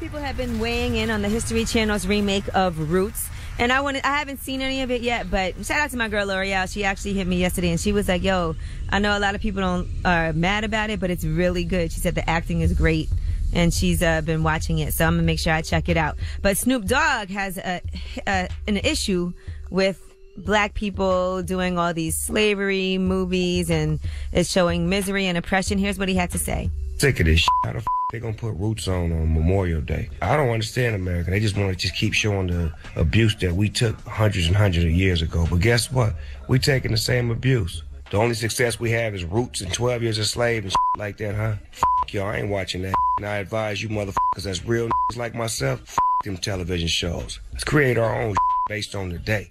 people have been weighing in on the History Channel's remake of Roots. And I haven't seen any of it yet, but shout out to my girl L'Oreal. She actually hit me yesterday and she was like, yo, I know a lot of people are mad about it, but it's really good. She said the acting is great and she's been watching it. So I'm going to make sure I check it out. But Snoop Dogg has an issue with black people doing all these slavery movies and is showing misery and oppression. Here's what he had to say. Sick of this shit. How the f they gonna put Roots on Memorial Day? I don't understand America. They just want to just keep showing the abuse that we took hundreds and hundreds of years ago. But guess what? We taking the same abuse. The only success we have is Roots and 12 Years a Slave and shit like that, huh? F y'all, I ain't watching that. And I advise you motherfuckers that's real like myself, f them television shows. Let's create our own based on the day.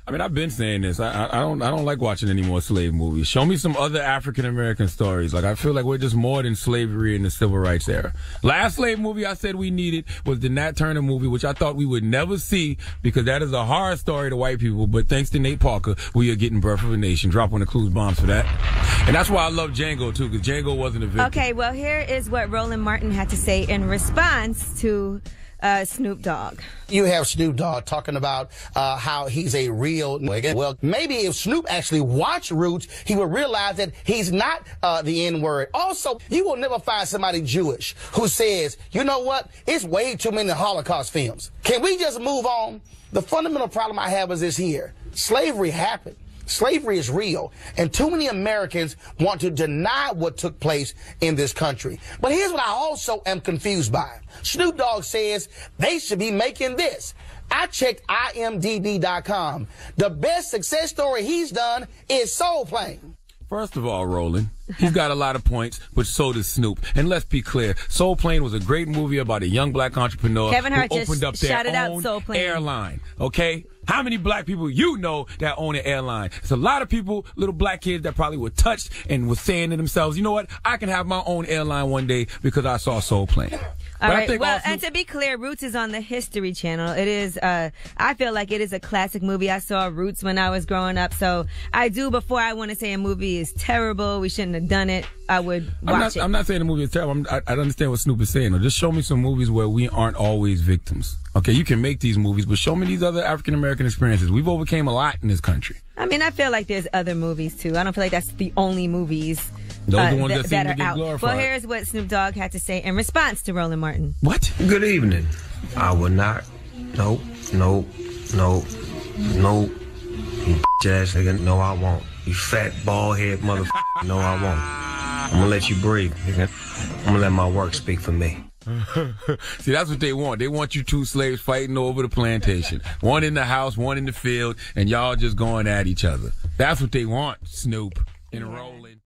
I mean, I've been saying this. I don't like watching any more slave movies. Show me some other African American stories. Like, I feel like we're just more than slavery in the civil rights era. Last slave movie I said we needed was the Nat Turner movie, which I thought we would never see because that is a horror story to white people. But thanks to Nate Parker, we are getting Birth of a Nation. Drop one of Clues bombs for that. And that's why I love Django too, because Django wasn't a victim. Okay, well, here is what Roland Martin had to say in response to Snoop Dogg. You have Snoop Dogg talking about how he's a real nigga. Well, maybe if Snoop actually watched Roots, he would realize that he's not the N-word. Also, you will never find somebody Jewish who says, you know what, it's way too many Holocaust films. Can we just move on? The fundamental problem I have is this here. Slavery happened. Slavery is real, and too many Americans want to deny what took place in this country. But here's what I also am confused by. Snoop Dogg says they should be making this. I checked IMDb.com. The best success story he's done is Soul Plane. First of all, Roland, he's got a lot of points, but so does Snoop. And let's be clear, Soul Plane was a great movie about a young black entrepreneur Kevin Hart who opened up their own airline, okay? How many black people you know that own an airline? It's a lot of people, little black kids that probably were touched and were saying to themselves, you know what, I can have my own airline one day because I saw Soul Plane. All right. Well, and to be clear, Roots is on the History Channel. It is, I feel like it is a classic movie. I saw Roots when I was growing up. So I do, before I want to say a movie is terrible, we shouldn't have done it, I would watch it. I'm not saying the movie is terrible. I understand what Snoop is saying. Though. Just show me some movies where we aren't always victims. Okay, you can make these movies, but show me these other African-American experiences. We've overcame a lot in this country. I mean, I feel like there's other movies, too. I don't feel like that's the only movies those are the ones that seem are to get out. glorified. Well, here's what Snoop Dogg had to say in response to Roland Martin. What? Good evening. I will not. No. You ass nigga. No, I won't. You fat, bald head motherfucker. No, I won't. I'm gonna let you breathe, nigga. I'm gonna let my work speak for me. See, that's what they want. They want you two slaves fighting over the plantation. One in the house, one in the field, and y'all just going at each other. That's what they want, Snoop. And Roland.